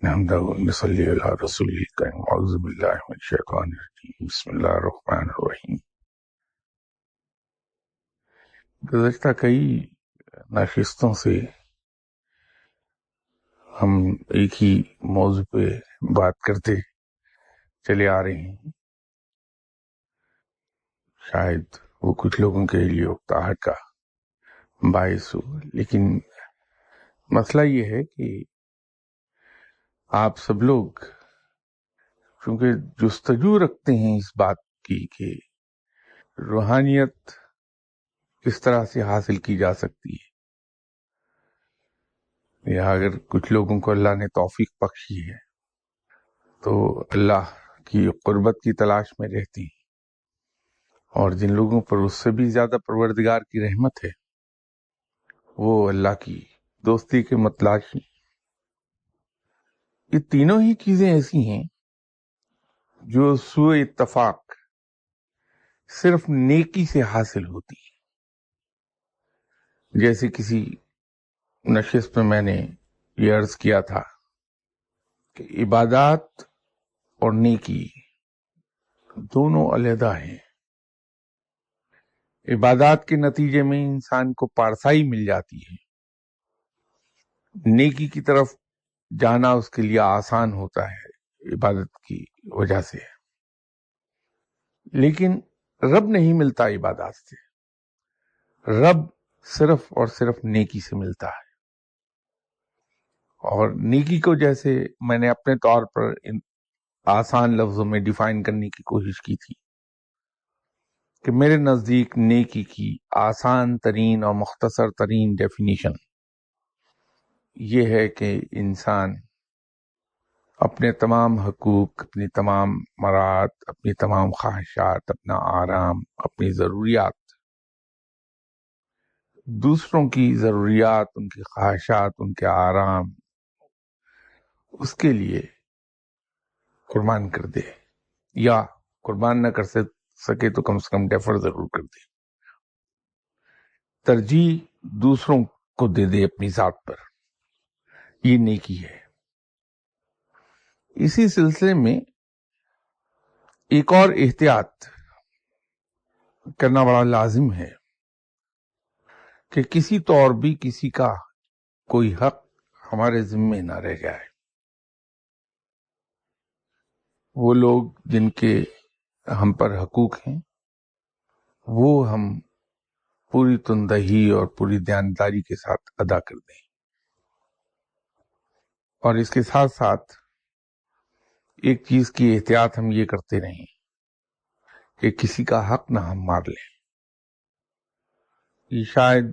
نحمده ونصلي على رسوله الكريم اعوذ بالله من الشيطان الرجيم بسم اللہ الرحمن الرحیم۔ گزشتہ کئی نشستوں سے ہم ایک ہی موضوع پہ بات کرتے چلے آ رہے ہیں۔ شاید وہ کچھ لوگوں کے لیے اکتاہٹ کا باعث ہو، لیکن مسئلہ یہ ہے کہ آپ سب لوگ چونکہ جستجو رکھتے ہیں اس بات کی کہ روحانیت کس طرح سے حاصل کی جا سکتی ہے، یا اگر کچھ لوگوں کو اللہ نے توفیق بخشی ہے تو اللہ کی قربت کی تلاش میں رہتی ہیں، اور جن لوگوں پر اس سے بھی زیادہ پروردگار کی رحمت ہے وہ اللہ کی دوستی کے متلاشی۔ یہ تینوں ہی چیزیں ایسی ہیں جو سوء اتفاق صرف نیکی سے حاصل ہوتی ہیں۔ جیسے کسی نشست میں میں نے یہ عرض کیا تھا کہ عبادات اور نیکی دونوں علیحدہ ہیں۔ عبادات کے نتیجے میں انسان کو پارسائی مل جاتی ہے، نیکی کی طرف جانا اس کے لیے آسان ہوتا ہے عبادت کی وجہ سے، لیکن رب نہیں ملتا عبادات سے، رب صرف اور صرف نیکی سے ملتا ہے۔ اور نیکی کو جیسے میں نے اپنے طور پر آسان لفظوں میں ڈیفائن کرنے کی کوشش کی تھی کہ میرے نزدیک نیکی کی آسان ترین اور مختصر ترین ڈیفینیشن یہ ہے کہ انسان اپنے تمام حقوق، اپنی تمام مراد، اپنی تمام خواہشات، اپنا آرام، اپنی ضروریات، دوسروں کی ضروریات، ان کی خواہشات، ان کے آرام، اس کے لیے قربان کر دے، یا قربان نہ کر سکے تو کم سے کم ڈیفر ضرور کر دے، ترجیح دوسروں کو دے دے اپنی ذات پر، یہ نیکی ہے۔ اسی سلسلے میں ایک اور احتیاط کرنا بڑا لازم ہے کہ کسی طور بھی کسی کا کوئی حق ہمارے ذمے نہ رہ جائے۔ وہ لوگ جن کے ہم پر حقوق ہیں وہ ہم پوری تندہی اور پوری دیانتداری کے ساتھ ادا کر دیں، اور اس کے ساتھ ساتھ ایک چیز کی احتیاط ہم یہ کرتے رہیں کہ کسی کا حق نہ ہم مار لیں۔ یہ شاید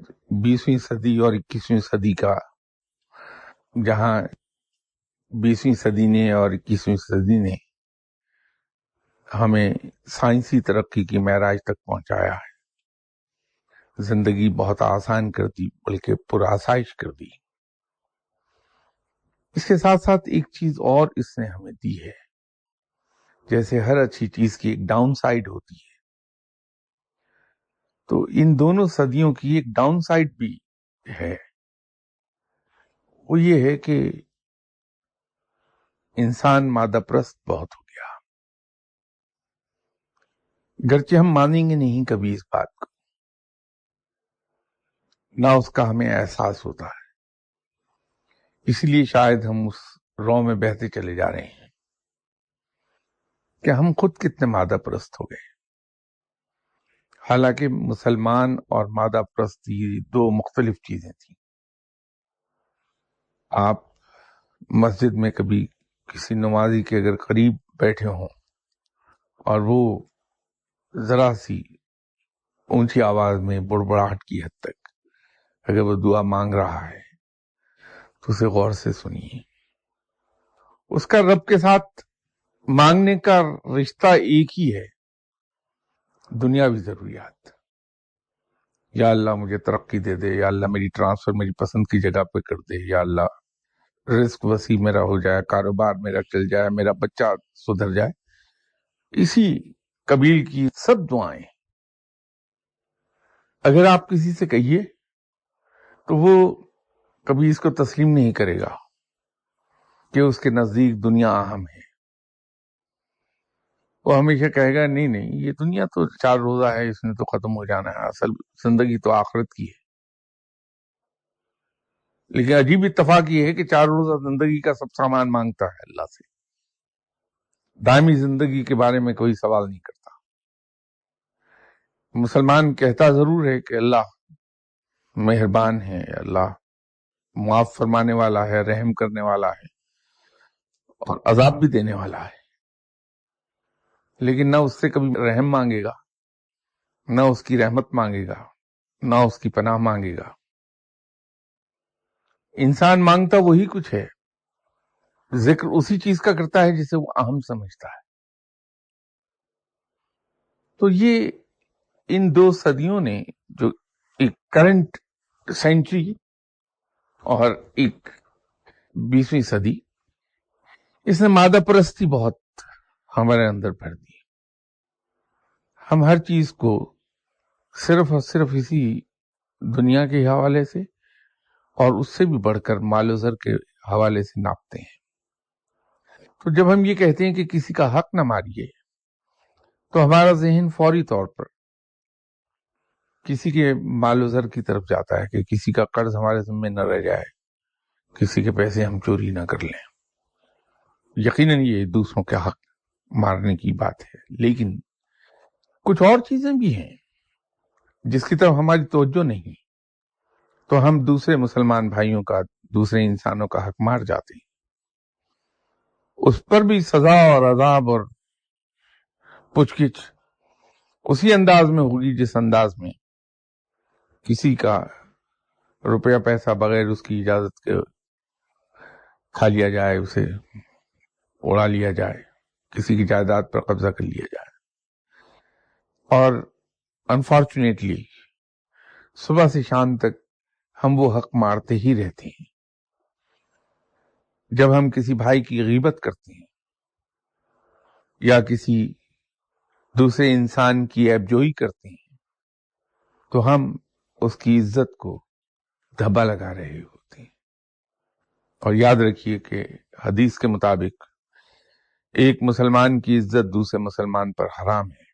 20ویں صدی اور 21ویں صدی کا، جہاں 20ویں صدی نے اور 21ویں صدی نے ہمیں سائنسی ترقی کی معراج تک پہنچایا ہے، زندگی بہت آسان کر دی، بلکہ پرآسائش کر دی۔ اس کے ساتھ ساتھ ایک چیز اور اس نے ہمیں دی ہے، جیسے ہر اچھی چیز کی ایک ڈاؤن سائیڈ ہوتی ہے، تو ان دونوں صدیوں کی ایک ڈاؤن سائیڈ بھی ہے۔ وہ یہ ہے کہ انسان مادہ پرست بہت ہو گیا، گرچہ ہم مانیں گے نہیں کبھی اس بات کو، نہ اس کا ہمیں احساس ہوتا ہے، اس لیے شاید ہم اس رو میں بہتے چلے جا رہے ہیں کہ ہم خود کتنے مادہ پرست ہو گئے۔ حالانکہ مسلمان اور مادہ پرست یہ دو مختلف چیزیں تھیں۔ آپ مسجد میں کبھی کسی نمازی کے اگر قریب بیٹھے ہوں اور وہ ذرا سی اونچی آواز میں بڑبڑاہٹ کی حد تک اگر وہ دعا مانگ رہا ہے تو اسے غور سے سنیے۔ اس کا رب کے ساتھ مانگنے کا رشتہ ایک ہی ہے، دنیاوی ضروریات۔ یا اللہ مجھے ترقی دے دے، یا اللہ میری ٹرانسفر میری پسند کی جگہ پہ کر دے، یا اللہ رزق وسیع میرا ہو جائے، کاروبار میرا چل جائے، میرا بچہ سدھر جائے، اسی قبیل کی سب دعائیں اگر آپ کسی سے کہیے تو وہ کبھی اس کو تسلیم نہیں کرے گا، کہ اس کے نزدیک دنیا اہم ہے. وہ ہمیشہ کہے گا نہیں نہیں، یہ دنیا تو 4 روزہ ہے، اس نے تو ختم ہو جانا ہے، اصل زندگی تو آخرت کی ہے. لیکن عجیب اتفاق یہ ہے کہ 4 روزہ زندگی کا سب سامان مانگتا ہے اللہ سے، دائمی زندگی کے بارے میں کوئی سوال نہیں کرتا. مسلمان کہتا ضرور ہے کہ اللہ مہربان ہے، اللہ معاف فرمانے والا ہے، رحم کرنے والا ہے اور عذاب بھی دینے والا ہے، لیکن نہ اس سے کبھی رحم مانگے گا، نہ اس کی رحمت مانگے گا، نہ اس کی پناہ مانگے گا. انسان مانگتا وہی کچھ ہے، ذکر اسی چیز کا کرتا ہے جسے وہ اہم سمجھتا ہے. تو یہ ان 2 صدیوں نے، جو ایک کرنٹ سینچری اور ایک 20ویں صدی، اس نے مادہ پرستی بہت ہمارے اندر بھر دی. ہم ہر چیز کو صرف اور صرف اسی دنیا کے حوالے سے اور اس سے بھی بڑھ کر مال و زر کے حوالے سے ناپتے ہیں. تو جب ہم یہ کہتے ہیں کہ کسی کا حق نہ ماریے، تو ہمارا ذہن فوری طور پر کسی کے مال و زر کی طرف جاتا ہے کہ کسی کا قرض ہمارے ذمہ نہ رہ جائے، کسی کے پیسے ہم چوری نہ کر لیں. یقیناً یہ دوسروں کے حق مارنے کی بات ہے، لیکن کچھ اور چیزیں بھی ہیں جس کی طرف ہماری توجہ نہیں، تو ہم دوسرے مسلمان بھائیوں کا، دوسرے انسانوں کا حق مار جاتے ہیں. اس پر بھی سزا اور عذاب اور پوچھ گچھ اسی انداز میں ہوگی جس انداز میں کسی کا روپیہ پیسہ بغیر اس کی اجازت کے کھا لیا جائے، اسے اڑا لیا جائے، کسی کی جائیداد پر قبضہ کر لیا جائے. اور انفارچونیٹلی صبح سے شام تک ہم وہ حق مارتے ہی رہتے ہیں. جب ہم کسی بھائی کی غیبت کرتے ہیں یا کسی دوسرے انسان کی عیب جوئی کرتے ہیں، تو ہم اس کی عزت کو دھبا لگا رہے ہوتے ہیں. اور یاد رکھیے کہ حدیث کے مطابق ایک مسلمان کی عزت دوسرے مسلمان پر حرام ہے،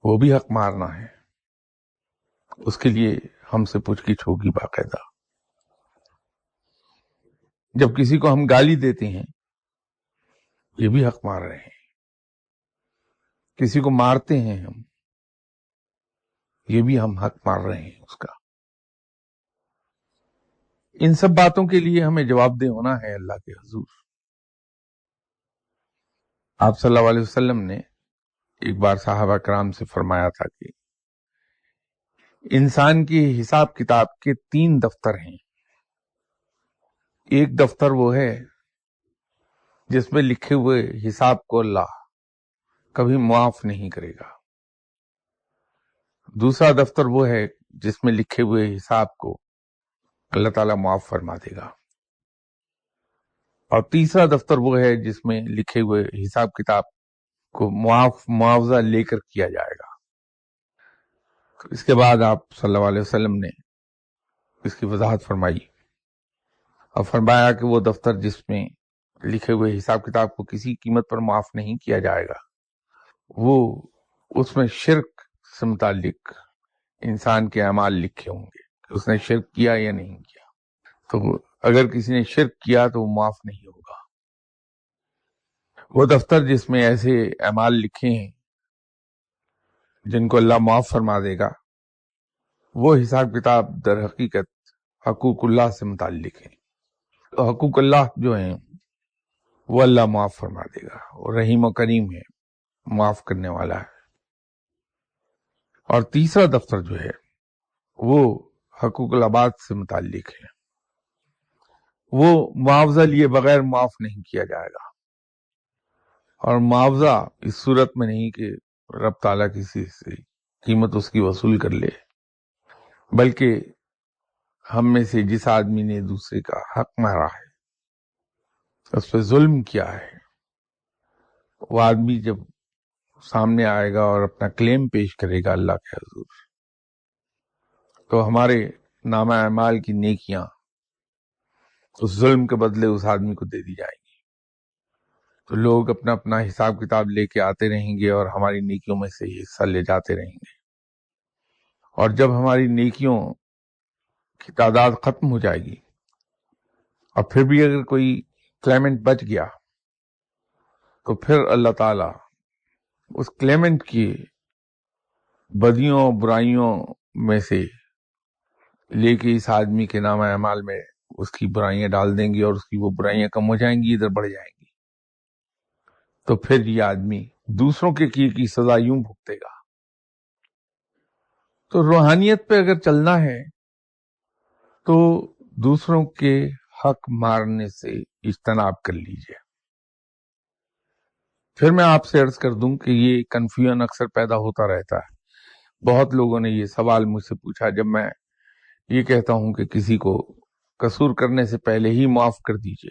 وہ بھی حق مارنا ہے، اس کے لیے ہم سے پوچھ گچھ ہوگی باقاعدہ. جب کسی کو ہم گالی دیتے ہیں، یہ بھی حق مار رہے ہیں. کسی کو مارتے ہیں ہم، یہ بھی ہم حق مار رہے ہیں اس کا. ان سب باتوں کے لیے ہمیں جواب دہ ہونا ہے اللہ کے حضور. آپ صلی اللہ علیہ وسلم نے ایک بار صحابہ کرام سے فرمایا تھا کہ انسان کی حساب کتاب کے 3 دفتر ہیں. ایک دفتر وہ ہے جس میں لکھے ہوئے حساب کو اللہ کبھی معاف نہیں کرے گا. دوسرا دفتر وہ ہے جس میں لکھے ہوئے حساب کو اللہ تعالیٰ معاف فرما دے گا. اور تیسرا دفتر وہ ہے جس میں لکھے ہوئے حساب کتاب کو معاوضہ لے کر کیا جائے گا. تو اس کے بعد آپ صلی اللہ علیہ وسلم نے اس کی وضاحت فرمائی اور فرمایا کہ وہ دفتر جس میں لکھے ہوئے حساب کتاب کو کسی قیمت پر معاف نہیں کیا جائے گا، وہ اس میں شرک سے متعلق انسان کے اعمال لکھے ہوں گے کہ اس نے شرک کیا یا نہیں کیا. تو اگر کسی نے شرک کیا تو وہ معاف نہیں ہوگا. وہ دفتر جس میں ایسے اعمال لکھے ہیں جن کو اللہ معاف فرما دے گا، وہ حساب کتاب در حقیقت حقوق اللہ سے متعلق ہیں. تو حقوق اللہ جو ہیں وہ اللہ معاف فرما دے گا، اور رحیم و کریم ہے، معاف کرنے والا ہے. اور تیسرا دفتر جو ہے وہ حقوق العباد سے متعلق ہے، وہ معاوضہ لیے بغیر معاف نہیں کیا جائے گا. اور معاوضہ اس صورت میں نہیں کہ رب تعالیٰ کسی سے قیمت اس کی وصول کر لے، بلکہ ہم میں سے جس آدمی نے دوسرے کا حق مارا ہے، اس پہ ظلم کیا ہے، وہ آدمی جب سامنے آئے گا اور اپنا کلیم پیش کرے گا اللہ کے حضور، تو ہمارے نامہ اعمال کی نیکیاں اس ظلم کے بدلے اس آدمی کو دے دی جائیں گی. تو لوگ اپنا اپنا حساب کتاب لے کے آتے رہیں گے اور ہماری نیکیوں میں سے حصہ لے جاتے رہیں گے. اور جب ہماری نیکیوں کی تعداد ختم ہو جائے گی اور پھر بھی اگر کوئی کلیمنٹ بچ گیا تو پھر اللہ تعالی اس کلیمنٹ کی بدیوں برائیوں میں سے لے کے اس آدمی کے نام اعمال میں اس کی برائیاں ڈال دیں گی اور اس کی وہ برائیاں کم ہو جائیں گی، ادھر بڑھ جائیں گی. تو پھر یہ آدمی دوسروں کے کیے کی سزا یوں بھگتے گا. تو روحانیت پہ اگر چلنا ہے تو دوسروں کے حق مارنے سے اجتناب کر لیجئے. پھر میں آپ سے عرض کر دوں کہ یہ کنفیوژن اکثر پیدا ہوتا رہتا ہے. بہت لوگوں نے یہ سوال مجھ سے پوچھا جب میں یہ کہتا ہوں کہ کسی کو قصور کرنے سے پہلے ہی معاف کر دیجئے،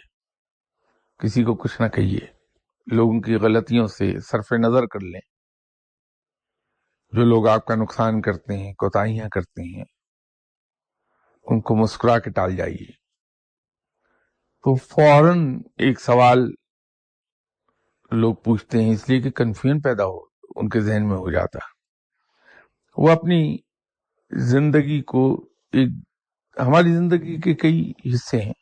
کسی کو کچھ نہ کہیے، لوگوں کی غلطیوں سے صرف نظر کر لیں. جو لوگ آپ کا نقصان کرتے ہیں، کوتاہیاں کرتے ہیں، ان کو مسکرا کے ٹال جائیے. تو فوراً ایک سوال لوگ پوچھتے ہیں اس لیے کہ کنفیوژن پیدا ہو ان کے ذہن میں ہو جاتا. وہ اپنی زندگی کو ہماری زندگی کے کئی حصے ہیں،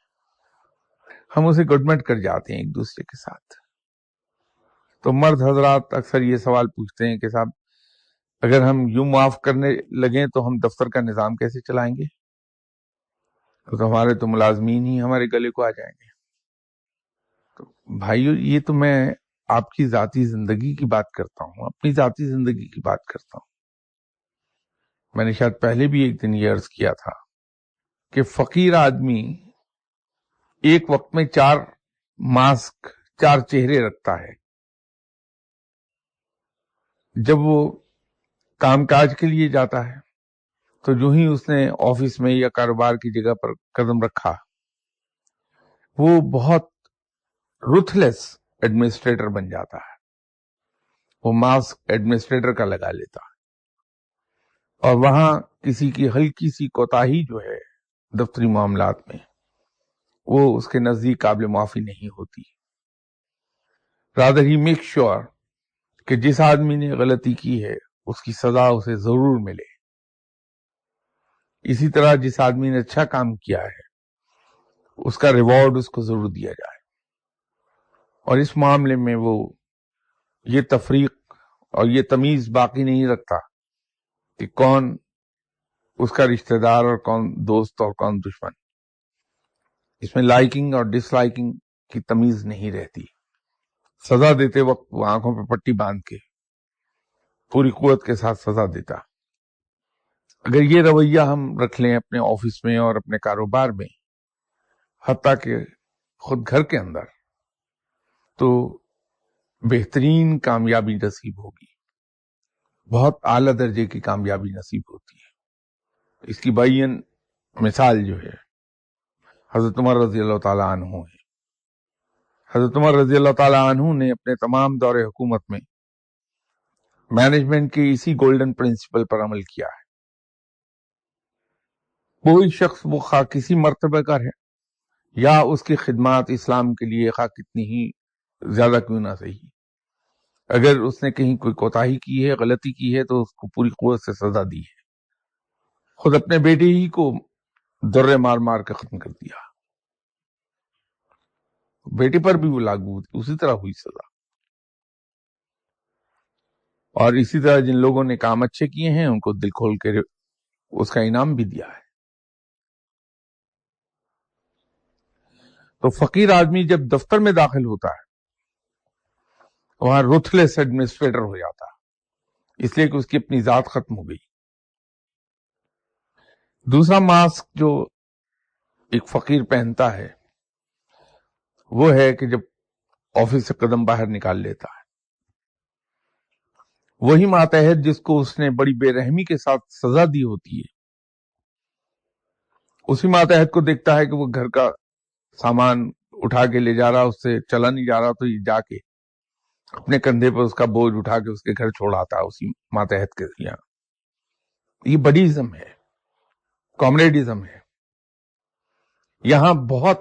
ہم اسے گڈمٹ کر جاتے ہیں ایک دوسرے کے ساتھ. تو مرد حضرات اکثر یہ سوال پوچھتے ہیں کہ صاحب اگر ہم یوں معاف کرنے لگیں تو ہم دفتر کا نظام کیسے چلائیں گے؟ تو ہمارے تو ملازمین ہی ہمارے گلے کو آ جائیں گے. تو بھائیو، یہ تو میں آپ کی ذاتی زندگی کی بات کرتا ہوں، اپنی ذاتی زندگی کی بات کرتا ہوں. میں نے شاید پہلے بھی ایک دن یہ عرض کیا تھا کہ فقیر آدمی ایک وقت میں 4 ماسک، 4 چہرے رکھتا ہے. جب وہ کام کاج کے لیے جاتا ہے تو جو ہی اس نے آفس میں یا کاروبار کی جگہ پر قدم رکھا، وہ بہت رuthless ایڈمنسٹریٹر بن جاتا ہے. وہ ماسک ایڈمنسٹریٹر کا لگا لیتا ہے اور وہاں کسی کی ہلکی سی کوتاہی جو ہے دفتری معاملات میں، وہ اس کے نزدیک قابل معافی نہیں ہوتی. rather he makes sure کہ جس آدمی نے غلطی کی ہے اس کی سزا اسے ضرور ملے. اسی طرح جس آدمی نے اچھا کام کیا ہے اس کا ریوارڈ اس کو ضرور دیا جائے. اور اس معاملے میں وہ یہ تفریق اور یہ تمیز باقی نہیں رکھتا کہ کون اس کا رشتہ دار اور کون دوست اور کون دشمن. اس میں لائکنگ اور ڈس لائکنگ کی تمیز نہیں رہتی. سزا دیتے وقت وہ آنکھوں پہ پٹی باندھ کے پوری قوت کے ساتھ سزا دیتا. اگر یہ رویہ ہم رکھ لیں اپنے آفس میں اور اپنے کاروبار میں، حتیٰ کہ خود گھر کے اندر، تو بہترین کامیابی نصیب ہوگی، بہت اعلیٰ درجے کی کامیابی نصیب ہوتی ہے. اس کی بیان مثال جو ہے حضرت عمر رضی اللہ تعالیٰ عنہ ہے. حضرت عمر رضی اللہ تعالیٰ عنہ نے اپنے تمام دور حکومت میں مینجمنٹ کے اسی گولڈن پرنسپل پر عمل کیا ہے. کوئی شخص وہ خواہ کسی مرتبہ کا ہے یا اس کی خدمات اسلام کے لیے خواہ کتنی ہی زیادہ کیوں نہ صحیح، اگر اس نے کہیں کوئی کوتاہی کی ہے، غلطی کی ہے، تو اس کو پوری قوت سے سزا دی ہے. خود اپنے بیٹے ہی کو درے مار مار کے ختم کر دیا، بیٹے پر بھی وہ لاگو اسی طرح ہوئی سزا. اور اسی طرح جن لوگوں نے کام اچھے کیے ہیں ان کو دل کھول کے اس کا انعام بھی دیا ہے. تو فقیر آدمی جب دفتر میں داخل ہوتا ہے وہاں رuthless ایڈمنسٹریٹر ہو جاتا ہے، اس لیے کہ اس کی اپنی ذات ختم ہو گئی. دوسرا ماسک جو ایک فقیر پہنتا ہے وہ ہے کہ جب آفس سے قدم باہر نکال لیتا ہے، وہی ماتحت جس کو اس نے بڑی بے رحمی کے ساتھ سزا دی ہوتی ہے، اسی ماتحت کو دیکھتا ہے کہ وہ گھر کا سامان اٹھا کے لے جا رہا، اس سے چلا نہیں جا رہا، تو یہ جا کے اپنے کندھے پر اس کا بوجھ اٹھا کے اس کے گھر چھوڑاتا ہے اسی ماتحت کے یہاں. یہ بڈیزم ہے، کامریڈزم ہے. یہاں بہت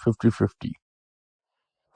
50-50,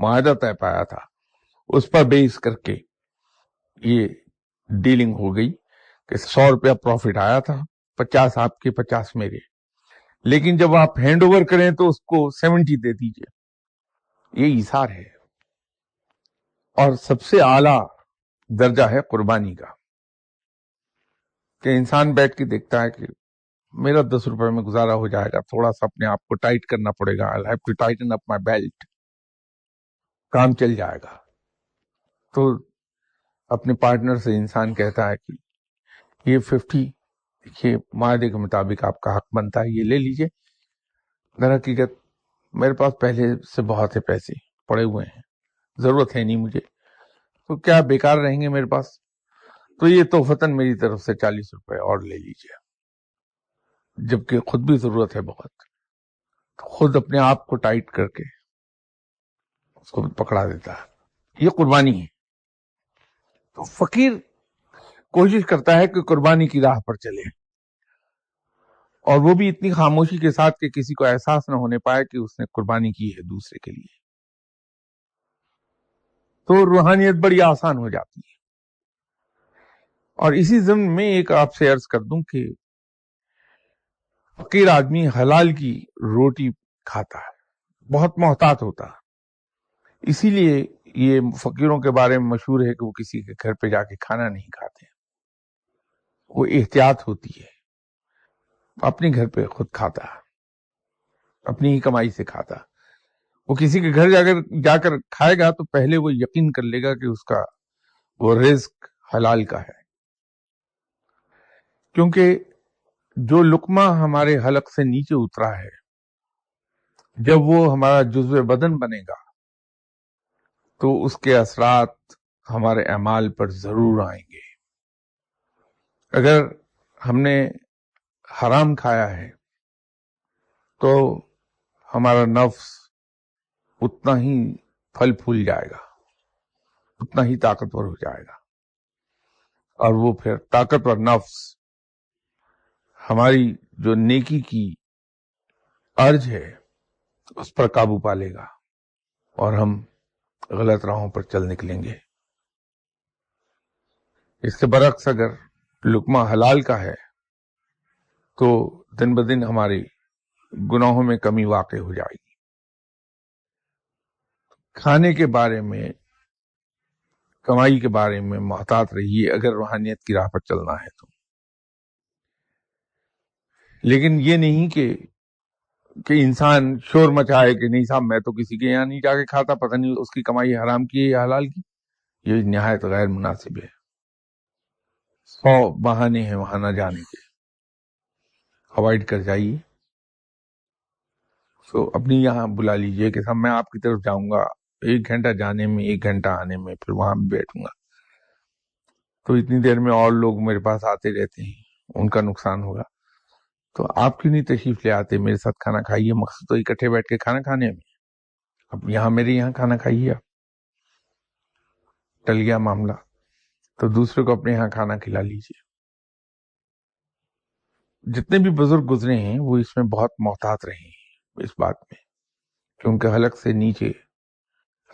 معاہدہ طے پایا تھا، اس پر بیس کر کے یہ ڈیلنگ ہو گئی کہ 100 روپیہ پروفٹ آیا تھا، 50 آپ کے 50 میرے، لیکن جب آپ ہینڈ اوور کریں تو اس کو 70 دے دیجئے. یہ ایثار ہے. اور سب سے اعلیٰ درجہ ہے قربانی کا، کہ انسان بیٹھ کے دیکھتا ہے کہ میرا 10 روپے میں گزارا ہو جائے گا، تھوڑا سا اپنے آپ کو ٹائٹ کرنا پڑے گا، I'll have to tighten up my belt، کام چل جائے گا. تو اپنے پارٹنر سے انسان کہتا ہے کہ یہ 50 یہ معاہدے کے مطابق آپ کا حق بنتا ہے، یہ لے لیجئے. در حقیقت میرے پاس پہلے سے بہت سے پیسے پڑے ہوئے ہیں، ضرورت ہے نہیں مجھے، تو کیا بیکار رہیں گے میرے پاس، تو یہ توفتاً میری طرف سے 40 روپے اور لے لیجئے. جبکہ خود بھی ضرورت ہے بہت، خود اپنے آپ کو ٹائٹ کر کے اس کو پکڑا دیتا ہے. یہ قربانی ہے. تو فقیر کوشش کرتا ہے کہ قربانی کی راہ پر چلے، اور وہ بھی اتنی خاموشی کے ساتھ کہ کسی کو احساس نہ ہونے پائے کہ اس نے قربانی کی ہے دوسرے کے لیے. تو روحانیت بڑی آسان ہو جاتی ہے. اور اسی ضمن میں ایک آپ سے عرض کر دوں کہ فقیر آدمی حلال کی روٹی کھاتا ہے، بہت محتاط ہوتا ہے. اسی لیے یہ فقیروں کے بارے میں مشہور ہے کہ وہ کسی کے گھر پہ جا کے کھانا نہیں کھاتے، وہ احتیاط ہوتی ہے، اپنے گھر پہ خود کھاتا ہے، اپنی ہی کمائی سے کھاتا. وہ کسی کے گھر جا کر کھائے گا تو پہلے وہ یقین کر لے گا کہ اس کا وہ رزق حلال کا ہے. کیونکہ جو لقمہ ہمارے حلق سے نیچے اترا ہے، جب وہ ہمارا جزو بدن بنے گا تو اس کے اثرات ہمارے اعمال پر ضرور آئیں گے. اگر ہم نے حرام کھایا ہے تو ہمارا نفس اتنا ہی پھل پھول جائے گا، اتنا ہی طاقتور ہو جائے گا، اور وہ پھر طاقتور نفس ہماری جو نیکی کی ارج ہے اس پر قابو پا لے گا، اور ہم غلط راہوں پر چل نکلیں گے. اس کے برعکس اگر لقمہ حلال کا ہے تو دن بدن ہمارے گناہوں میں کمی واقع ہو جائے گی. کھانے کے بارے میں، کمائی کے بارے میں محتاط رہیے اگر روحانیت کی راہ پر چلنا ہے تو. لیکن یہ نہیں کہ انسان شور مچائے کہ نہیں صاحب میں تو کسی کے یہاں نہیں جا کے کھاتا، پتہ نہیں اس کی کمائی حرام کی ہے یا حلال کی. یہ نہایت غیر مناسب ہے. 100 بہانے ہیں وہاں نہ جانے کے، اوائڈ کر جائیے. تو اپنی یہاں بلا لیجئے کہ صاحب میں آپ کی طرف جاؤں گا، 1 گھنٹہ جانے میں 1 گھنٹہ آنے میں، پھر وہاں بھی بیٹھوں گا، تو اتنی دیر میں اور لوگ میرے پاس آتے رہتے ہیں، ان کا نقصان ہوگا. تو آپ کیوں نہیں تشریف لے آتے میرے ساتھ کھانا کھائیے؟ مقصد تو اکٹھے بیٹھ کے کھانا کھانے میں. اب یہاں میرے یہاں کھانا کھائیے، آپ ٹل گیا معاملہ، تو دوسرے کو اپنے یہاں کھانا کھلا لیجیے. جتنے بھی بزرگ گزرے ہیں وہ اس میں بہت محتاط رہے ہیں، اس بات میں کہ ان کے حلق سے نیچے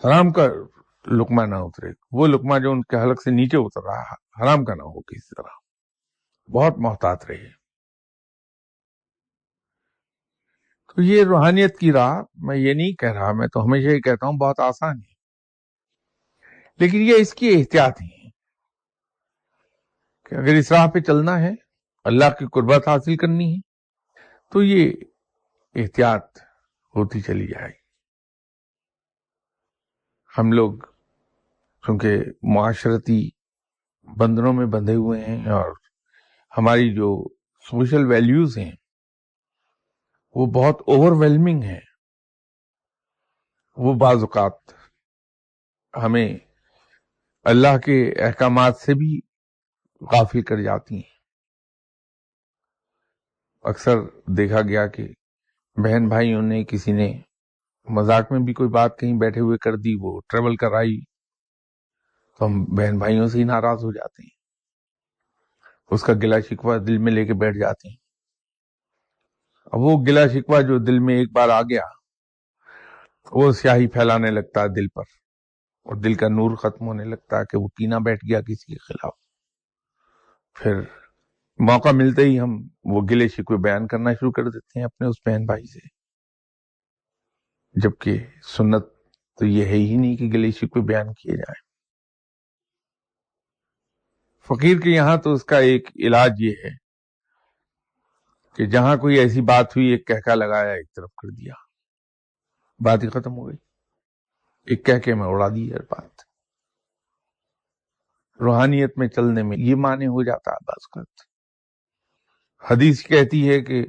حرام کا لقمہ نہ اترے. وہ لقمہ جو ان کے حلق سے نیچے اتر رہا ہے حرام کا نہ ہو کسی طرح. بہت محتاط رہے. تو یہ روحانیت کی راہ، میں یہ نہیں کہہ رہا، میں تو ہمیشہ ہی کہتا ہوں بہت آسان ہے، لیکن یہ اس کی احتیاط ہے کہ اگر اس راہ پہ چلنا ہے، اللہ کی قربت حاصل کرنی ہے، تو یہ احتیاط ہوتی چلی جائے. ہم لوگ چونکہ معاشرتی بندھنوں میں بندھے ہوئے ہیں، اور ہماری جو سوشل ویلیوز ہیں وہ بہت اوور ویلمنگ ہیں. وہ بعض اوقات ہمیں اللہ کے احکامات سے بھی غافل کر جاتی ہیں. اکثر دیکھا گیا کہ بہن بھائیوں نے، کسی نے مذاق میں بھی کوئی بات کہیں بیٹھے ہوئے کر دی، وہ ٹریول کر آئی، تو ہم بہن بھائیوں سے ہی ناراض ہو جاتے ہیں، اس کا گلا شکوہ دل میں لے کے بیٹھ جاتے ہیں. اب وہ گلا شکوہ جو دل میں ایک بار آ گیا وہ سیاہی پھیلانے لگتا ہے دل پر، اور دل کا نور ختم ہونے لگتا ہے کہ وہ کینہ بیٹھ گیا کسی کے خلاف. پھر موقع ملتے ہی ہم وہ گلے شکوے بیان کرنا شروع کر دیتے ہیں اپنے اس بہن بھائی سے، جبکہ سنت تو یہ ہے ہی نہیں کہ گلے شکوے بیان کیے جائیں. فقیر کے یہاں تو اس کا ایک علاج یہ ہے کہ جہاں کوئی ایسی بات ہوئی ایک کہکا لگایا، ایک طرف کر دیا، بات ہی ختم ہو گئی. ایک کہکے میں اڑا دی ہر بات. روحانیت میں چلنے میں یہ معنی ہو جاتا ہے بعض وقت. حدیث کہتی ہے کہ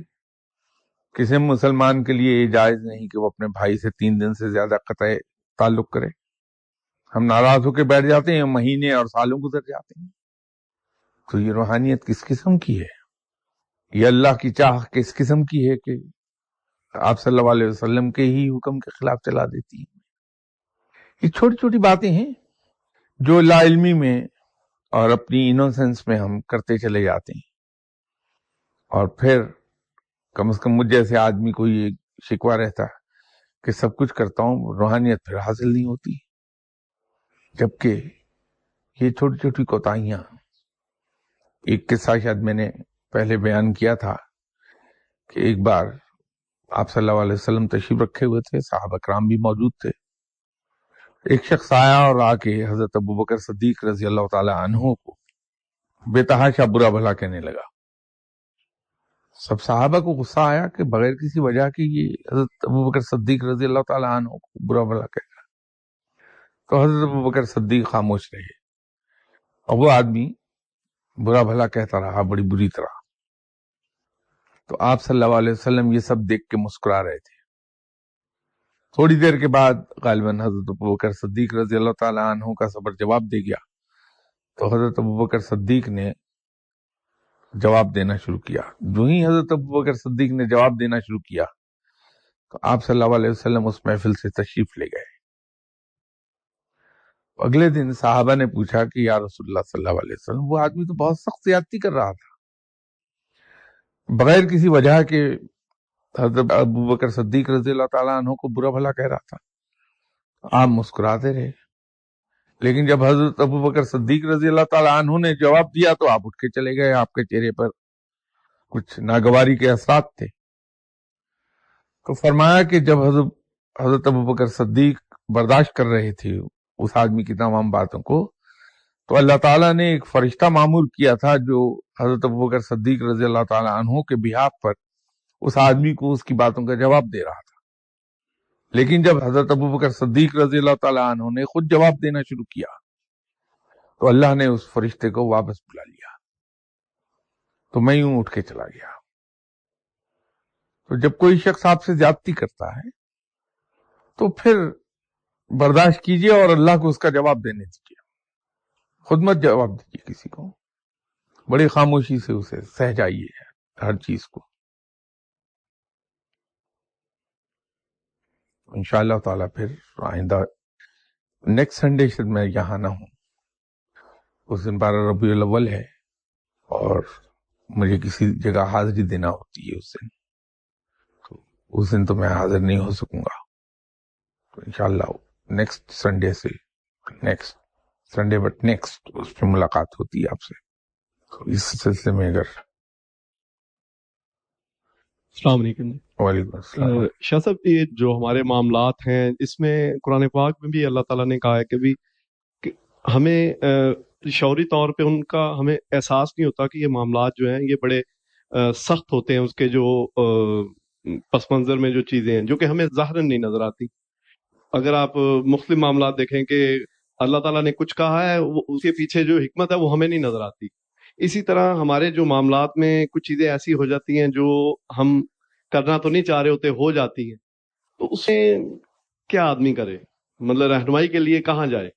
کسی مسلمان کے لیے یہ جائز نہیں کہ وہ اپنے بھائی سے 3 دن سے زیادہ قطع تعلق کرے. ہم ناراض ہو کے بیٹھ جاتے ہیں، مہینے اور سالوں گزر جاتے ہیں. تو یہ روحانیت کس قسم کی ہے؟ یہ اللہ کی چاہ کس قسم کی ہے کہ آپ صلی اللہ علیہ وسلم کے ہی حکم کے خلاف چلا دیتی ہیں؟ یہ چھوٹی چھوٹی باتیں ہیں جو لا علمی میں اور اپنی انوسنس میں ہم کرتے چلے جاتے ہیں، اور پھر کم از کم مجھ جیسے آدمی کو یہ شکوہ رہتا ہے کہ سب کچھ کرتا ہوں، روحانیت پھر حاصل نہیں ہوتی. جبکہ یہ چھوٹی چھوٹی کوتاہیاں، ایک قصہ شاید میں نے پہلے بیان کیا تھا کہ ایک بار آپ صلی اللہ علیہ وسلم تشریف رکھے ہوئے تھے، صحابہ کرام بھی موجود تھے. ایک شخص آیا اور آ کے حضرت ابوبکر صدیق رضی اللہ تعالی عنہ کو بے تحاشا برا بھلا کہنے لگا. سب صحابہ کو غصہ آیا کہ بغیر کسی وجہ کی یہ حضرت ابوبکر صدیق رضی اللہ تعالی عنہ کو برا بھلا کہے گا. تو حضرت ابوبکر صدیق خاموش رہے، اور وہ آدمی برا بھلا کہتا رہا بڑی بری طرح. تو آپ صلی اللہ علیہ وسلم یہ سب دیکھ کے مسکرا رہے تھے. تھوڑی دیر کے بعد غالباً حضرت ابوبکر صدیق رضی اللہ تعالی عنہ کا صبر جواب دے گیا. تو حضرت ابوبکر صدیق نے جواب دینا شروع کیا. جو ہی حضرت ابوبکر صدیق نے جواب دینا شروع کیا تو آپ صلی اللہ علیہ وسلم اس محفل سے تشریف لے گئے. اگلے دن صحابہ نے پوچھا کہ یا رسول اللہ صلی اللہ علیہ وسلم، وہ آدمی تو بہت سخت زیادتی کر رہا تھا، بغیر کسی وجہ کے حضرت ابوبکر صدیق رضی اللہ تعالیٰ عنہ کو برا بھلا کہہ رہا تھا. آپ مسکراتے رہے، لیکن جب حضرت ابوبکر صدیق رضی اللہ تعالیٰ عنہ نے جواب دیا تو آپ اٹھ کے چلے گئے. آپ کے چہرے پر کچھ ناگواری کے اثرات تھے. تو فرمایا کہ جب حضرت ابوبکر صدیق برداشت کر رہے تھے اس آدمی کی تمام باتوں کو، تو اللہ تعالیٰ نے ایک فرشتہ معمور کیا تھا جو حضرت ابوبکر صدیق رضی اللہ تعالیٰ عنہ کے بہاف پر اس آدمی کو اس کی باتوں کا جواب دے رہا تھا. لیکن جب حضرت ابوبکر صدیق رضی اللہ تعالیٰ عنہ نے خود جواب دینا شروع کیا تو اللہ نے اس فرشتے کو واپس بلا لیا. تو میں یوں اٹھ کے چلا گیا. تو جب کوئی شخص آپ سے زیادتی کرتا ہے تو پھر برداشت کیجئے اور اللہ کو اس کا جواب دینے دیجیے. خود مت جواب دیجیے کسی کو، بڑی خاموشی سے اسے سہ جائیے ہر چیز کو. انشاءاللہ تعالیٰ پھر آئندہ نیکسٹ سنڈے شاید میں یہاں نہ ہوں. اس دن 12 ربیع الاول ہے اور مجھے کسی جگہ حاضری دینا ہوتی ہے اس دن، تو اس دن تو میں حاضر نہیں ہو سکوں گا. تو انشاءاللہ نیکسٹ سنڈے سے نیکسٹ سنڈے بٹ نیکسٹ اس پہ ملاقات ہوتی ہے آپ سے. تو اس سلسلے میں اگر السلام علیکم. وعلیکم السلام. شاہ صاحب، یہ جو ہمارے معاملات ہیں اس میں قرآن پاک میں بھی اللہ تعالیٰ نے کہا ہے کہ بھی کہ ہمیں شعوری طور پہ ان کا ہمیں احساس نہیں ہوتا کہ یہ معاملات جو ہیں یہ بڑے سخت ہوتے ہیں. اس کے جو پس منظر میں جو چیزیں ہیں جو کہ ہمیں ظاہراً نہیں نظر آتی. اگر آپ مختلف معاملات دیکھیں کہ اللہ تعالیٰ نے کچھ کہا ہے، وہ اس کے پیچھے جو حکمت ہے وہ ہمیں نہیں نظر آتی. اسی طرح ہمارے جو معاملات میں کچھ چیزیں ایسی ہو جاتی ہیں جو ہم کرنا تو نہیں چاہ رہے ہوتے، ہو جاتی ہیں. تو اسے کیا آدمی کرے؟ مطلب رہنمائی کے لیے کہاں جائے؟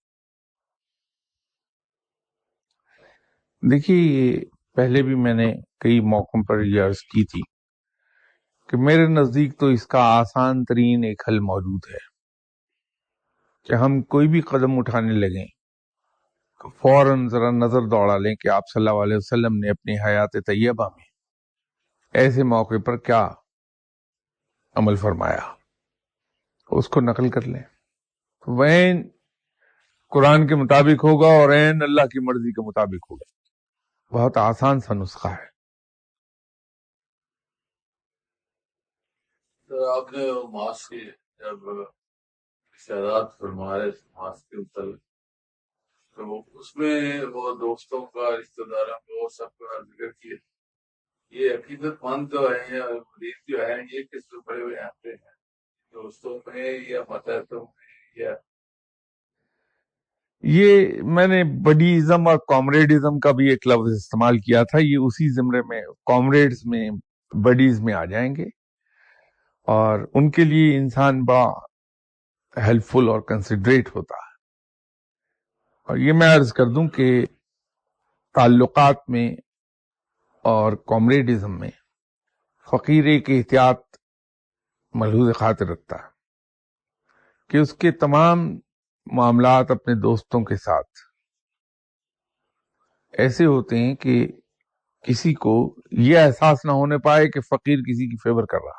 دیکھیے، پہلے بھی میں نے کئی موقعوں پر یہ عرض کی تھی کہ میرے نزدیک تو اس کا آسان ترین ایک حل موجود ہے کہ ہم کوئی بھی قدم اٹھانے لگیں تو فوراً ذرا نظر دوڑا لیں کہ آپ صلی اللہ علیہ وسلم نے اپنی حیات طیبہ میں ایسے موقع پر کیا عمل فرمایا. اس کو نقل کر لیں. تو عین قرآن کے مطابق ہوگا اور عین اللہ کی مرضی کے مطابق ہوگا. بہت آسان سا نسخہ ہے. تو آپ نے ماس کی جب اشارات فرما رہے ماس کے متعلق، تو اس میں وہ دوستوں کا، رشتہ داروں کا، وہ سب کا ذکر کیا. یہ عقیدت مند جو ہے یا مریض جو ہے، یہ کس سے بڑے ہوئے آتے ہیں؟ دوستوں میں یا متحدوں میں یا یہ میں نے بڈیزم اور کامریڈزم کا بھی ایک لفظ استعمال کیا تھا. یہ اسی زمرے میں، کامریڈز میں، بڈیز میں آ جائیں گے. اور ان کے لیے انسان بڑا ہیلپ فل اور کنسیڈریٹ ہوتا ہے. اور یہ میں عرض کر دوں کہ تعلقات میں اور کامریڈزم میں فقیر ایک احتیاط ملحوظ خاطر رکھتا ہے کہ اس کے تمام معاملات اپنے دوستوں کے ساتھ ایسے ہوتے ہیں کہ کسی کو یہ احساس نہ ہونے پائے کہ فقیر کسی کی فیور کر رہا.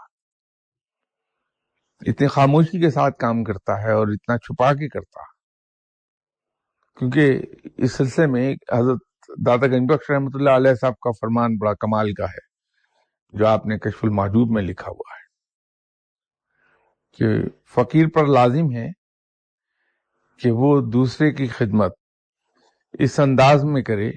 اتنی خاموشی کے ساتھ کام کرتا ہے اور اتنا چھپا کے کرتا ہے. کیونکہ اس سلسلے میں حضرت داتا گنج بخش رحمۃ اللہ علیہ صاحب کا فرمان بڑا کمال کا ہے، جو آپ نے کشف المحجوب میں لکھا ہوا ہے کہ فقیر پر لازم ہے کہ وہ دوسرے کی خدمت اس انداز میں کرے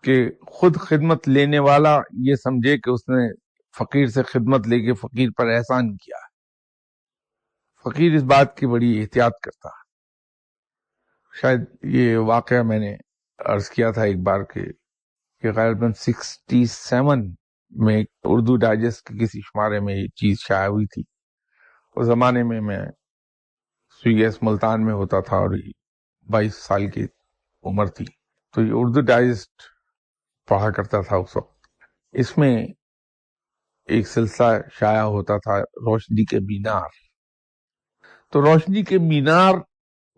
کہ خود خدمت لینے والا یہ سمجھے کہ اس نے فقیر سے خدمت لے کے فقیر پر احسان کیا ہے. فقیر اس بات کی بڑی احتیاط کرتا ہے. شاید یہ واقعہ میں نے عرض کیا تھا ایک بار کہ غالباً 67 میں اردو ڈائجسٹ کے کسی شمارے میں یہ چیز شائع ہوئی تھی. اس زمانے میں سوئی ایس ملتان میں ہوتا تھا اور 22 سال کی عمر تھی. تو یہ اردو ڈائجسٹ پڑھا کرتا تھا اس وقت. اس میں ایک سلسلہ شائع ہوتا تھا روشنی کے مینار. تو روشنی کے مینار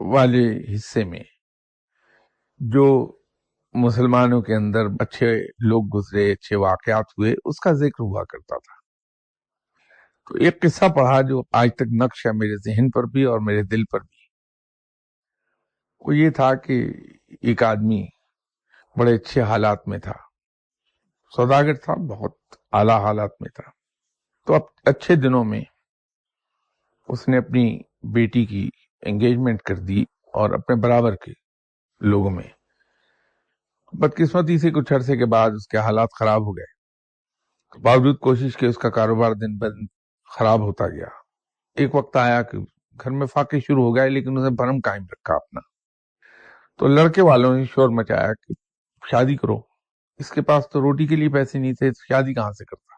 والے حصے میں جو مسلمانوں کے اندر اچھے لوگ گزرے، اچھے واقعات ہوئے، اس کا ذکر ہوا کرتا تھا. تو ایک قصہ پڑھا جو آج تک نقش ہے میرے ذہن پر بھی اور میرے دل پر بھی. وہ یہ تھا کہ ایک آدمی بڑے اچھے حالات میں تھا، سوداگر تھا، بہت اعلیٰ حالات میں تھا. تو اب اچھے دنوں میں اس نے اپنی بیٹی کی انگیجمنٹ کر دی اور اپنے برابر کے لوگوں میں. بدقسمتی سے کچھ عرصے کے بعد اس کے حالات خراب ہو گئے. باوجود کوشش کے اس کا کاروبار دن بدن خراب ہوتا گیا. ایک وقت آیا کہ گھر میں فاقے شروع ہو گئے، لیکن اسے بھرم قائم رکھا اپنا. تو لڑکے والوں نے شور مچایا کہ شادی کرو. اس کے پاس تو روٹی کے لیے پیسے نہیں تھے، شادی کہاں سے کرتا.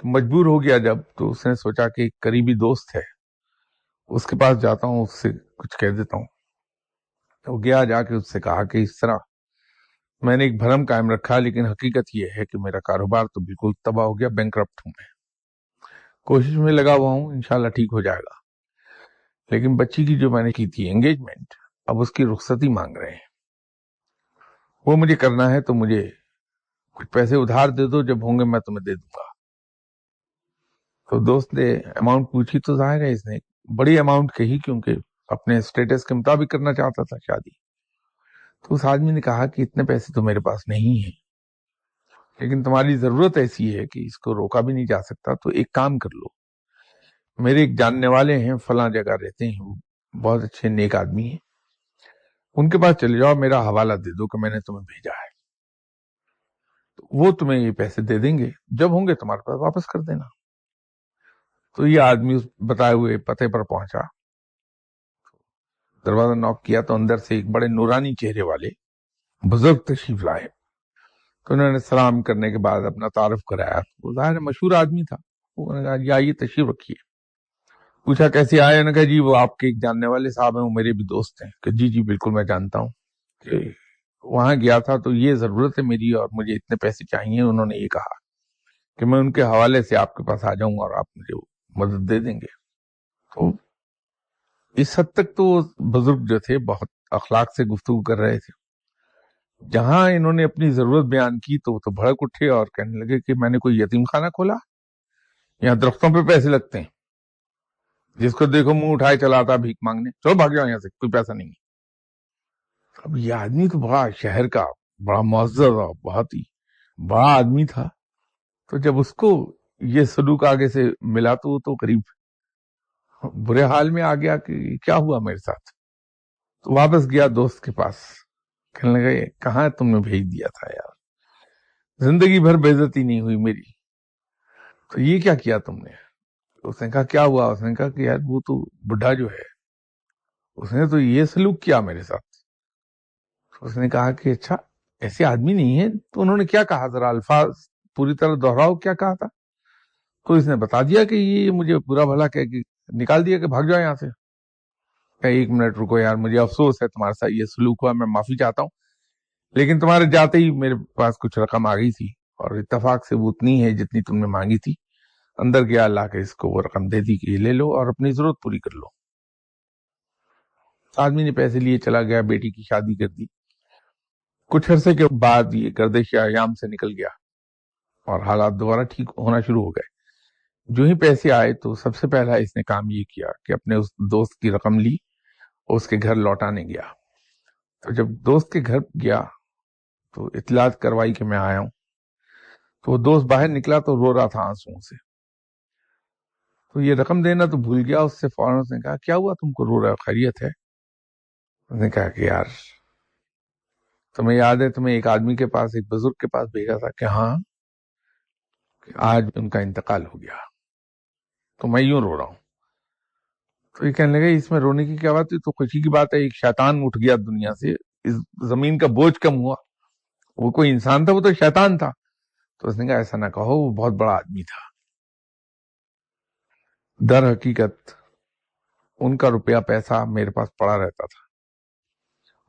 تو مجبور ہو گیا جب، تو اس نے سوچا کہ ایک قریبی دوست ہے، اس کے پاس جاتا ہوں، اس سے کچھ کہہ دیتا ہوں. تو گیا، جا کے اس سے کہا کہ اس طرح میں نے ایک بھرم قائم رکھا، لیکن حقیقت یہ ہے کہ میرا کاروبار تو بالکل تباہ ہو گیا، بینکرپٹ ہوں میں. کوشش میں لگا ہوا ہوں، انشاءاللہ ٹھیک ہو جائے گا. لیکن بچی کی جو میں نے کی تھی انگیجمنٹ، اب اس کی رخصتی مانگ رہے ہیں. وہ مجھے کرنا ہے، تو مجھے کچھ پیسے ادھار دے دو، جب ہوں گے میں تمہیں دے دوں گا. تو دوست نے اماؤنٹ پوچھی تو ظاہر ہے اس نے بڑی اماؤنٹ کہی، کیونکہ اپنے اسٹیٹس کے مطابق کرنا چاہتا تھا شادی. تو اس آدمی نے کہا کہ اتنے پیسے تو میرے پاس نہیں ہیں، لیکن تمہاری ضرورت ایسی ہے کہ اس کو روکا بھی نہیں جا سکتا. تو ایک کام کر لو، میرے ایک جاننے والے ہیں، فلاں جگہ رہتے ہیں، وہ بہت اچھے نیک آدمی ہیں، ان کے پاس چلے جاؤ، میرا حوالہ دے دو کہ میں نے تمہیں بھیجا ہے. تو وہ تمہیں یہ پیسے دے دیں گے، جب ہوں گے تمہارے پاس واپس کر دینا. تو یہ آدمی اس بتائے ہوئے پتے پر پہنچا، دروازہ نوک کیا تو اندر سے ایک بڑے نورانی چہرے والے بزرگ تشریف لائے. تو انہوں نے سلام کرنے کے بعد اپنا تعارف کرایا. وہ ظاہر مشہور آدمی تھا. انہوں نے کہا جی آئیے تشریف رکھیے. پوچھا کیسے آئے؟ انہوں نے کہا جی وہ آپ کے ایک جاننے والے صاحب ہیں، وہ میرے بھی دوست ہیں. کہ جی بالکل میں جانتا ہوں، کہ وہاں گیا تھا تو یہ ضرورت ہے میری اور مجھے اتنے پیسے چاہیے. انہوں نے یہ کہا کہ میں ان کے حوالے سے آپ کے پاس آ جاؤں اور آپ مجھے مدد دے دیں گے. تو اس حد تک تو بزرگ جو تھے بہت اخلاق سے گفتگو کر رہے تھے. جہاں انہوں نے اپنی ضرورت بیان کی تو وہ تو بھڑک اٹھے اور کہنے لگے کہ میں نے کوئی یتیم خانہ کھولا، یہاں درختوں پہ پیسے لگتے ہیں، جس کو دیکھو منہ اٹھائے چلا آتا بھیک مانگنے، چلو بھاگ جاؤ یہاں سے، کوئی پیسہ نہیں ہے۔ اب یہ آدمی تو بڑا شہر کا بڑا معزز اور بہت ہی بڑا آدمی تھا، تو جب اس کو یہ سلوک آگے سے ملا تو وہ تو قریب برے حال میں آ گیا کہ کیا ہوا میرے ساتھ۔ تو واپس گیا دوست کے پاس، کہنے لگا یہ کہاں تم نے بھیج دیا تھا یار، زندگی بھر بے عزتی نہیں ہوئی میری، تو یہ کیا کیا تم نے؟ اس نے کہا کیا ہوا؟ اس نے کہا کہ یار وہ تو بڈھا جو ہے اس نے تو یہ سلوک کیا میرے ساتھ۔ اس نے کہا کہ اچھا ایسے آدمی نہیں ہے، تو انہوں نے کیا کہا، ذرا الفاظ پوری طرح دہراؤ کیا کہا تھا؟ تو اس نے بتا دیا کہ یہ مجھے برا بھلا کہہ کے نکال دیا کہ بھاگ جاؤ یہاں سے۔ کہ ایک منٹ رکو یار، مجھے افسوس ہے تمہارے ساتھ یہ سلوک ہوا، میں معافی چاہتا ہوں، لیکن تمہارے جاتے ہی میرے پاس کچھ رقم آ گئی تھی اور اتفاق سے وہ اتنی ہے جتنی تم نے مانگی تھی، اندر گیا اللہ کے اس کو وہ رقم دے دی کہ یہ لے لو اور اپنی ضرورت پوری کر لو۔ آدمی نے پیسے لیے چلا گیا، بیٹی کی شادی کر دی۔ کچھ عرصے کے بعد یہ گردش ایام سے نکل گیا اور حالات دوبارہ ٹھیک ہونا شروع ہو گئے۔ جو ہی پیسے آئے تو سب سے پہلا اس نے کام یہ کیا کہ اپنے اس دوست کی رقم لی، اس کے گھر لوٹانے گیا۔ تو جب دوست کے گھر گیا تو اطلاعات کروائی کہ میں آیا ہوں، تو وہ دوست باہر نکلا تو رو رہا تھا آنسوؤں سے، تو یہ رقم دینا تو بھول گیا۔ اس سے فوراً اس نے کہا کیا ہوا تم کو رو رہا، خیریت ہے؟ اس نے کہا کہ یار تمہیں یاد ہے تمہیں ایک آدمی کے پاس، ایک بزرگ کے پاس بھیجا تھا کہ ہاں کہ آج ان کا انتقال ہو گیا، تو میں یوں رو رہا ہوں۔ تو یہ کہنے لگا اس میں رونے کی کیا بات ہے، تو خوشی کی بات ہے، ایک شیطان اٹھ گیا دنیا سے، اس زمین کا بوجھ کم ہوا۔ وہ کوئی انسان تھا، وہ تو شیطان تھا۔ تو اس نے کہا ایسا نہ کہو، وہ بہت بڑا آدمی تھا۔ در حقیقت ان کا روپیہ پیسہ میرے پاس پڑا رہتا تھا،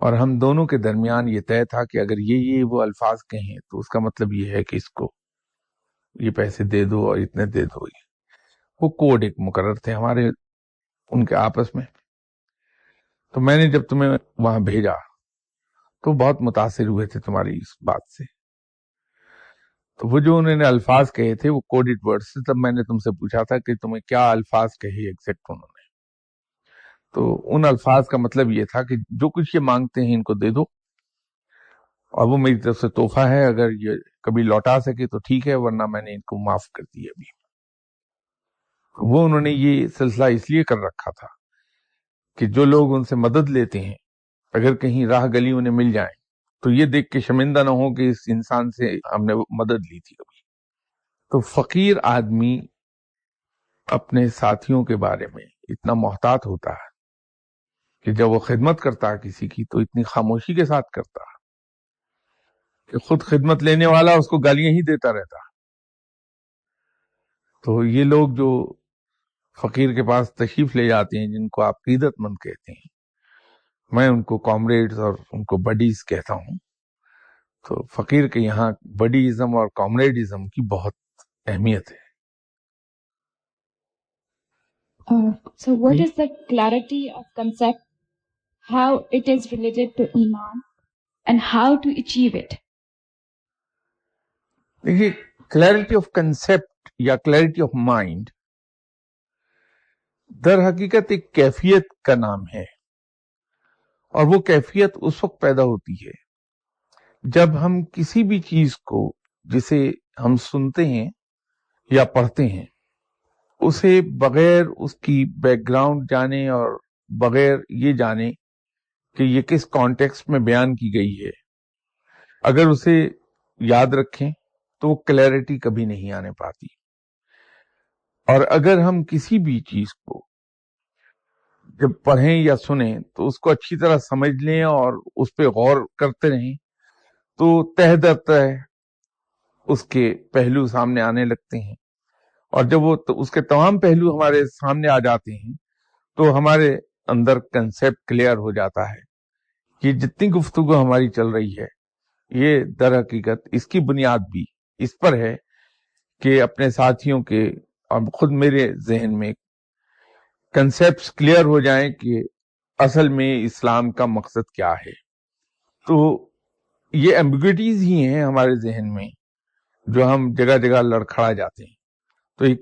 اور ہم دونوں کے درمیان یہ طے تھا کہ اگر یہ وہ الفاظ کہیں تو اس کا مطلب یہ ہے کہ اس کو یہ پیسے دے دو اور اتنے دے دو۔ وہ کوڈ ایک مقرر تھے ہمارے ان کے آپس میں۔ تو میں نے جب تمہیں وہاں بھیجا تو بہت متاثر ہوئے تھے تمہاری اس بات سے، تو وہ جو انہوں نے الفاظ کہے تھے وہ کوڈڈ ورڈ سے، تب میں نے تم سے پوچھا تھا کہ تمہیں کیا الفاظ کہے ایگزیکٹ انہوں نے، تو ان الفاظ کا مطلب یہ تھا کہ جو کچھ یہ مانگتے ہیں ان کو دے دو، اور وہ میری طرف سے تحفہ ہے، اگر یہ کبھی لوٹا سکے تو ٹھیک ہے، ورنہ میں نے ان کو معاف کر دی ابھی۔ وہ انہوں نے یہ سلسلہ اس لیے کر رکھا تھا کہ جو لوگ ان سے مدد لیتے ہیں اگر کہیں راہ گلی انہیں مل جائیں تو یہ دیکھ کے شرمندہ نہ ہو کہ اس انسان سے ہم نے مدد لی تھی کبھی۔ تو فقیر آدمی اپنے ساتھیوں کے بارے میں اتنا محتاط ہوتا ہے کہ جب وہ خدمت کرتا ہے کسی کی تو اتنی خاموشی کے ساتھ کرتا ہے کہ خود خدمت لینے والا اس کو گالیاں ہی دیتا رہتا۔ تو یہ لوگ جو فقیر کے پاس تشریف لے جاتے ہیں، جن کو آپ عقیدت مند کہتے ہیں، میں ان کو کامریڈز اور ان کو بڈیز کہتا ہوں، تو فقیر کے یہاں بڈیزم اور کامریڈزم کی بہت اہمیت ہے۔ So what is the clarity of concept, how it is related to Iman, and how to achieve it? دیکھیے کلیئرٹی آف کنسیپٹ یا کلیئرٹی آف مائنڈ در حقیقت ایک کیفیت کا نام ہے، اور وہ کیفیت اس وقت پیدا ہوتی ہے جب ہم کسی بھی چیز کو جسے ہم سنتے ہیں یا پڑھتے ہیں اسے بغیر اس کی بیک گراؤنڈ جانے اور بغیر یہ جانے کہ یہ کس کانٹیکسٹ میں بیان کی گئی ہے، اگر اسے یاد رکھیں تو وہ کلیئرٹی کبھی نہیں آنے پاتی۔ اور اگر ہم کسی بھی چیز کو جب پڑھیں یا سنیں تو اس کو اچھی طرح سمجھ لیں اور اس پہ غور کرتے رہیں تو تہ در تہ اس کے پہلو سامنے آنے لگتے ہیں، اور جب وہ اس کے تمام پہلو ہمارے سامنے آ جاتے ہیں تو ہمارے اندر کنسیپٹ کلیئر ہو جاتا ہے کہ جتنی گفتگو ہماری چل رہی ہے یہ در حقیقت اس کی بنیاد بھی اس پر ہے کہ اپنے ساتھیوں کے اور خود میرے ذہن میں کنسیپٹس کلیئر ہو جائیں کہ اصل میں اسلام کا مقصد کیا ہے۔ تو یہ ایمبیگوٹیز ہی ہیں ہمارے ذہن میں جو ہم جگہ جگہ لڑکھڑا جاتے ہیں۔ تو ایک